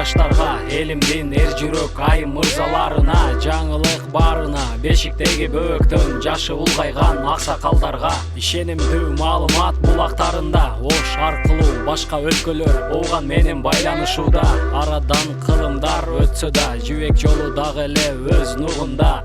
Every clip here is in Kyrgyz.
жаштарга, элимдин эр жүрөк айым мырзаларына, жаңылык барына, бешиктеги бөөктөн жашы улгайган аксакалдарга, ишенимдүү маалымат булактарында ош аркылуу башка өлкөлөр ооган менен байланышууда. Арадан кылымдар өтсө да, жибек жолу дагы эле өз нугунда.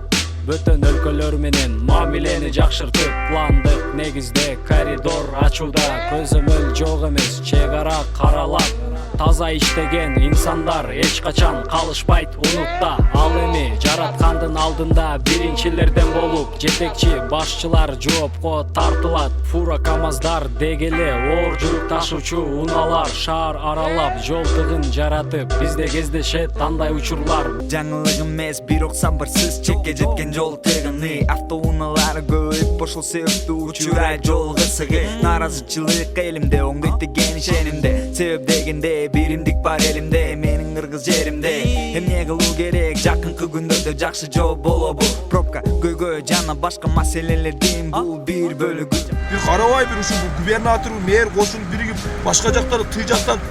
Бөтөн өлкөлөр менен мамилени жакшыртып, пландык негизде коридор ачууда. Көзөмөл жок эмес, чек ара каралат. Таза иштеген инсандар эч качан калышпайт унутта. Ал эми жараткандын алдында биринчилерден болуп, жетекчи башчылар жоопко тартылат. Фура камаздар дегеле оор жүк ташуучу унаалар шаар аралап жол тыгын жаратып, бизде кездешет андай учурлар. Жаңылык эмес, бирок сабырсыз чекке жеткен жол тыгыны. Автоунаалар көбөйүп, ошол себептүү учурай жол кырсыгы. Наразычылык элимде, оңдойт деген ишенимде. Себеп дегенде биримдик бар элимде, менин кыргыз жеримде. Эмне кылуу керек, жакынкы күндөрдө жакшы жол болобу? Пробка, көйгөй жана башка маселелердин бул бир бөлүгү. Бир карабай бир ушул губернатор, мэр кошун биригип башка жактары тый жактан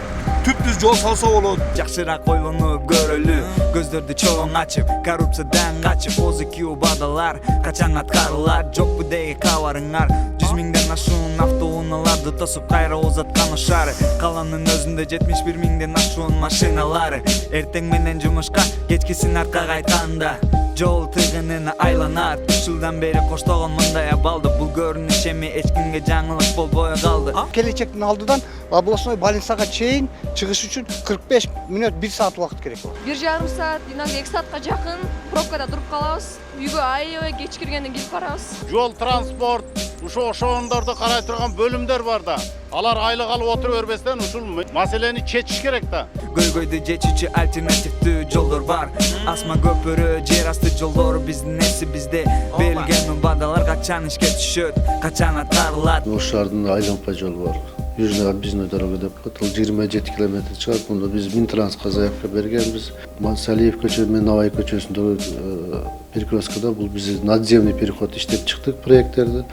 түптүз жол салса болот. Жакшыраак ойлонуп көрөлү, көздөрдү чоң ачып, коррупциядан качып, озыки убадалар качан аткарылат? Жокпу деги кабарыңар? 100 миңден ашуун автоунааларды тосуп кайра узаткан шаары. Каланын өзүндө 71 миңден ашуун машиналары. Эртең менен жумушка, кечкисин арка кайтканда жол тыгынына айланат. 3 жылдан бери коштогон мындай абалды, бул көрүнүш эми эч кимге жаңылык болбой калды. Келечектин алдыдан областной больницага чейин чыгыш үчүн 45 мүнөт 1 саат убакыт керек болот. 1,5 саат, иногда 2 саатка жакын пробкада туруп калабыз. Үйгө аябай кеч киргенден кирип барабыз. Жол транспорт ошондорду карай турган бөлүмдөр бар да. Алар айлык алып отура бербестен ушул маселени чечиш керек да. Көйгөйдү чечүүчү альтернативдүү жолдор бар. Асма көпүрө, жер асты жолдор биздин нерсе бизде. Берилген убадалар качан ишке түшөт, качан аткарылат? Ош шаардын айланпа жолу бар. Южный объездной дорога деп коет. Ал 27 километр чыгат. Мында биз Минтрансқа заявка бергенбиз. Салиев көчө менен Навай көчөсүндөгү перекресткада бул биз надземный переход иштеп чыктык проекттерди.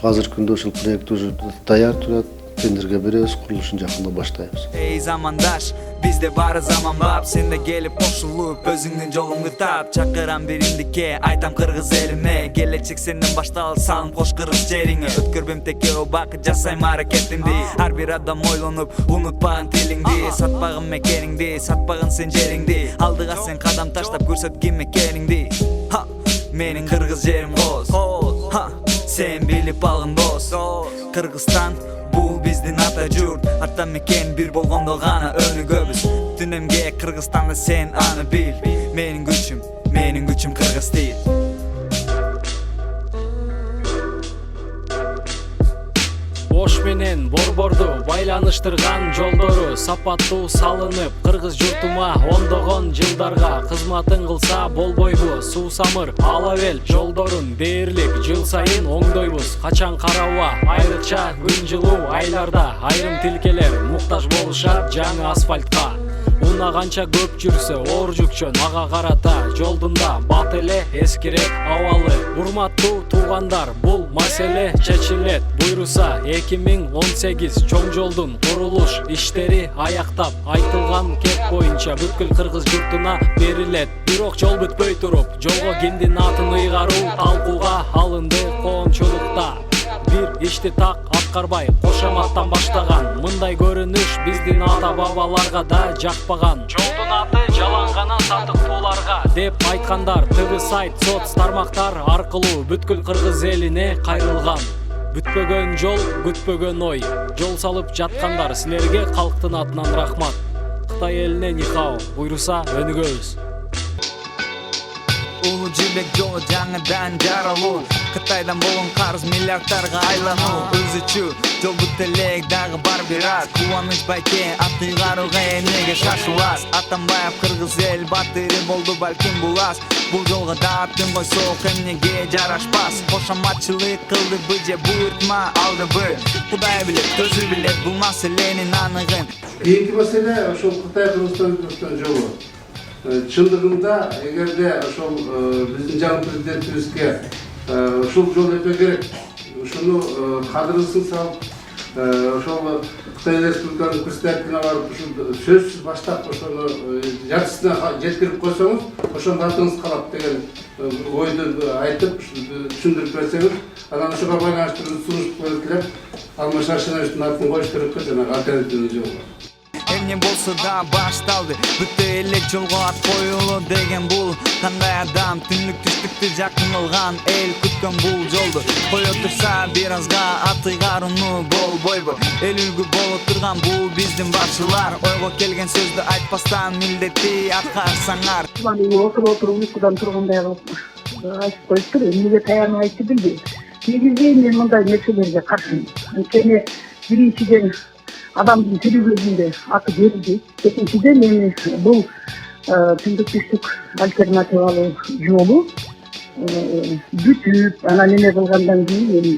Азыркы күндө ушул проект уже даяр турат. Тендерге беребиз, курулушун жакында баштайбыз. Эй замандаш, бизде баары заман бап, сен да келип кошулуп, өзүңдүн жолуңду тап. Чакырам биримдикке, айтам кыргыз элиме, келечек сенден башталып, салым кош кыргыз жериңе. Өткөрбөм теке убакыт, жасайм аракетимди. Ар бир адам ойлонуп, унутпагын тилиңди, сатпагын мекениңди, сатпагын сен жериңди. Алдыга сен кадам таштап көрсөткөн мекениңди. Ха, менин кыргыз жерим коз. Ха, сен билип алгын дос. Кыргызстан бул биздин ата журт, ата мекен бир болгондо гана өнүгөбүз. Түнөмгө Кыргызстанда сен аны бил, менин күчүм кыргыз тил. Ош менен Борборду байланыштырган жолдору сапаттуу салынып, кыргыз журтума ондогон жылдарга кызматын кылса болбойбу? Суусамыр ала бел жолдорун дээрлик жыл сайын оңдойбуз. Качан караба, айрыкча күн жылуу айларда айрым тилкелер муктаж болушат жаңы асфальтка. Уна канча көп жүрсө оор жүкчөн ага карата жолдунда бат эле эскирет абалы. Урматтуу туугандар, бул маселе чечилет буйруса. 2018 чоң жолдун курулуш иштери аяктап, айтылган кеп боюнча бүткүл кыргыз журтуна берилет. Бирок жол бүтпөй туруп, жолго кимдин атын ыйгаруу талкууга алынды коомчулукта. Бир ишти так аткарбай кошоматтан баштаган, мындай көрүнүш биздин ата бабаларга да жакпаган. Жолдун аты жаланганан сатыктууларга деп айткандар. ТВ сайт, соц тармактар аркылуу бүткүл кыргыз элине кайрылган. Бүтпөгөн жол, күтпөгөн ой. Жол салып жаткандар, силерге калктын атынан рахмат. Кытай элине нихао, буйруса өнүгөбүз. Улуу жибек жолу жаңыдан жаралуу, Кытайдан болгон карыз миллиардтарга айлануу. Өзүчү жол бүт элек дагы бар бир аз. Кубаныч байке ат ыйгарууга эмнеге шашылас? Атамбаев кыргыз эл батыры болду балким бул аз. Бул жолго да атын койсок эмнеге жарашпас? Кошоматчылык кылдыбы же буйртма алдыбы? Кудай билет, өзү билет бул маселенин аныгын. Кийинки маселе ошол Кытай Кыргызстан жолу. Чындыгында эгерде ошол биздин жаңы президентибизге ушул жол өтө керек, ушуну кадырысын салып, ошол Кытай Республиканын президентине барып ушул сөзсүз баштап ошону жартысына жеткирип койсоңуз ошондо атыңыз калат деген ойду айтып түшүндүрүп берсеңиз, анан ошого байланыштуу сунуш коюп келип, Алмаз Шаршеновичтин атын коюш керек жанагы альтернативный жол бар. Эмне болсо да башталды, бүтө эле жолго ат коюлу деген бул. Кандай адам түндүк түштүктү жакын кылган эл күткөн бул жолду. Кое турса бир азга аты карууну болбойбу. Эл үлгү боло турган бул биздин башчылар. Ойго келген сөздү айтпастан милдетти аткарсаңар. Отуруп уйкудан тургандай кылып айтып коюптур, эмнеге таянып айтты билбейм. Негизи мен мындай нерселерге каршымын. Анткени биринчиден адамдын тили көзүндө аты берилди. Экинчиден эми бул түндүк түштүк альтернативалуу жолу бүтүп анан эме кылгандан кийин эми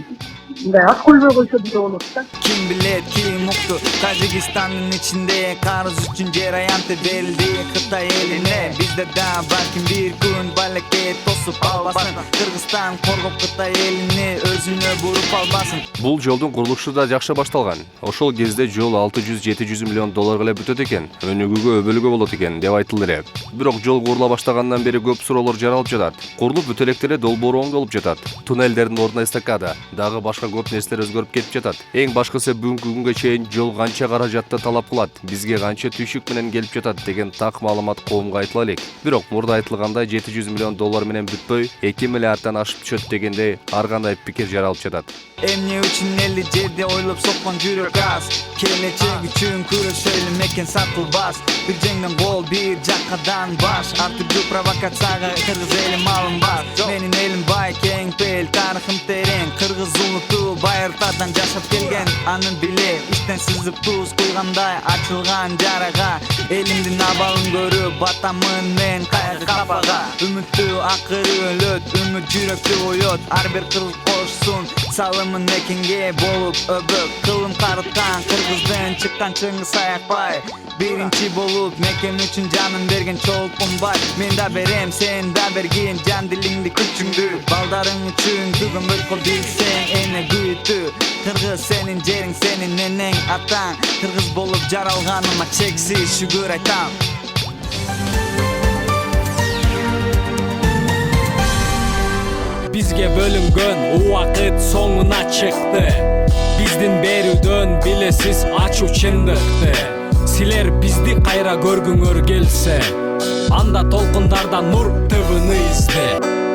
мындай ат койбой койсо деле болот да. Ким билет, ким укту, Тажикстандын ичинде карыз үчүн жер аянты берилди Кытай элине. Бизде да балким бир күн балекей тосуп албасын. Кыргызстан коргоп Кытай элини өзүнө буруп албасын. Бул жолдун курулушу да жакшы башталган. Ошол кезде жол 600-700 миллион долларга эле бүтөт экен, өнүгүүгө өбөлгө болот экен деп айтылды эле. Бирок жол курула баштагандан бери көп суроолор жаралып жатат. Курулуп бүтө электе эле долбоору оңдолуп жатат. Туннелдердин ордуна эстакада, дагы башка көп нерселер өзгөрүп кетип жатат. Эң башкысы бүгүнкү күнгө чейин жол канча каражатты талап кылат, бизге канча түйшүк менен келип жатат деген так маалымат коомго айтыла элек. Бирок мурда айтылгандай 700 миллион доллар менен бүтпөй, 2 миллиарддан ашып түшөт дегендей ар кандай пикир жаралып жатат. Эмне үчүн элли жерде ойлоп соккон жүрөк аз. Келечек үчүн күрөшөлү мекен сатылбас. Бир жеңден кол, бир жакадан баш. Ар түрдүү провокацияга кыргыз эли малынбас. Менин элим бай, кең пел, тарыхым терең. Кыргыз улуту байыртадан жашап келген. Аны биле, иштен сызып туз куйгандай ачылган жарага. Элимдин абалын көрүп батамын мен кайгы капага. Үмүттүү акыры өлөт, үмүт жүрөктү оёт. Ар бир кыргыз кошсун салымын мекенге болуп өбөк. Кылым карыткан кыргыздын чыккан Чыңгыз Аякбай. Биринчи болуп мекен үчүн жанын берген Чолпонбай. Мен да берем, сен да бергин жан дилиңди күчүңдү. Балдарың үчүн бүгүн бөлкө билсең эне күйүтү. Кыргыз сенин жериң, сенин энең атаң. Кыргыз болуп жаралганыма чексиз шүгүр айтам. Бизге бөлүнгөн убакыт соңуна чыкты. Биздин берүүдөн билесиз ачуу чындыкты. Силер бизди кайра көргүңөр келсе, анда толкундарда Нур ТВны изде.